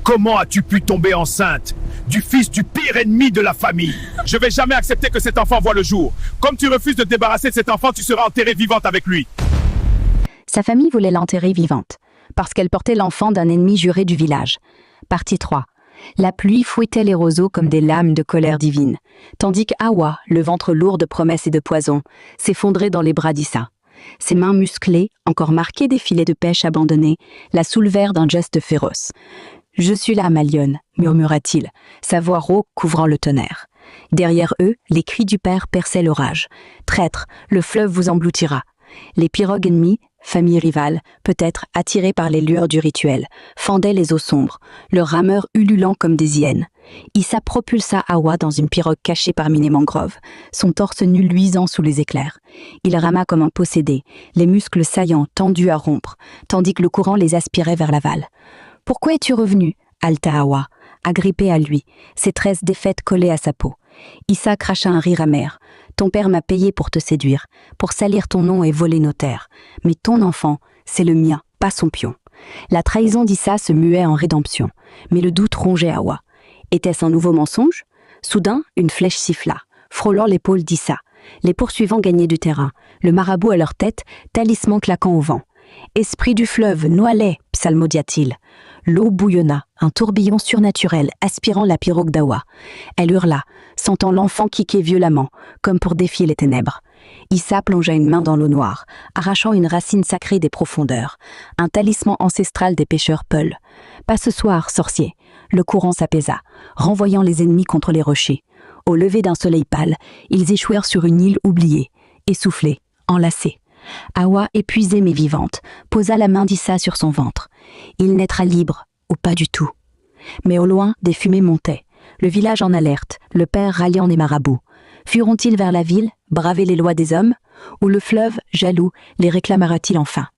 Comment as-tu pu tomber enceinte du fils du pire ennemi de la famille? Je vais jamais accepter que cet enfant voie le jour. Comme tu refuses de te débarrasser de cet enfant, tu seras enterrée vivante avec lui. Sa famille voulait l'enterrer vivante, parce qu'elle portait l'enfant d'un ennemi juré du village. Partie 3. La pluie fouettait les roseaux comme des lames de colère divine, tandis qu'Awa, le ventre lourd de promesses et de poison, s'effondrait dans les bras d'Issa. Ses mains musclées, encore marquées des filets de pêche abandonnés, la soulevèrent d'un geste féroce. « Je suis là, ma lionne », murmura-t-il, sa voix rauque couvrant le tonnerre. Derrière eux, les cris du père perçaient l'orage. « Traître, le fleuve vous engloutira !» Les pirogues ennemies, famille rivale, peut-être attirées par les lueurs du rituel, fendaient les eaux sombres, leurs rameurs ululant comme des hyènes. Issa propulsa Awa dans une pirogue cachée parmi les mangroves, son torse nu luisant sous les éclairs. Il rama comme un possédé, les muscles saillants tendus à rompre, tandis que le courant les aspirait vers l'aval. « Pourquoi es-tu revenu ?» haleta Awa, agrippée à lui, ses tresses défaites collées à sa peau. Issa cracha un rire amer. « Ton père m'a payé pour te séduire, pour salir ton nom et voler nos terres. Mais ton enfant, c'est le mien, pas son pion. » La trahison d'Issa se muait en rédemption, mais le doute rongeait Awa. Était-ce un nouveau mensonge? Soudain, une flèche siffla, frôlant l'épaule d'Issa. Les poursuivants gagnaient du terrain, le marabout à leur tête, talisman claquant au vent. « Esprit du fleuve, noie-les !» psalmodia-t-il. L'eau bouillonna, un tourbillon surnaturel aspirant la pirogue d'Awa. Elle hurla, sentant l'enfant kicker violemment, comme pour défier les ténèbres. Issa plongea une main dans l'eau noire, arrachant une racine sacrée des profondeurs, un talisman ancestral des pêcheurs peuls. « Pas ce soir, sorcier !» Le courant s'apaisa, renvoyant les ennemis contre les rochers. Au lever d'un soleil pâle, ils échouèrent sur une île oubliée, essoufflés, enlacés. Awa, épuisée mais vivante, posa la main d'Issa sur son ventre. Il naîtra libre, ou pas du tout. Mais au loin, des fumées montaient. Le village en alerte, le père ralliant les marabouts. Fuiront-ils vers la ville, braver les lois des hommes? Ou le fleuve, jaloux, les réclamera-t-il enfin?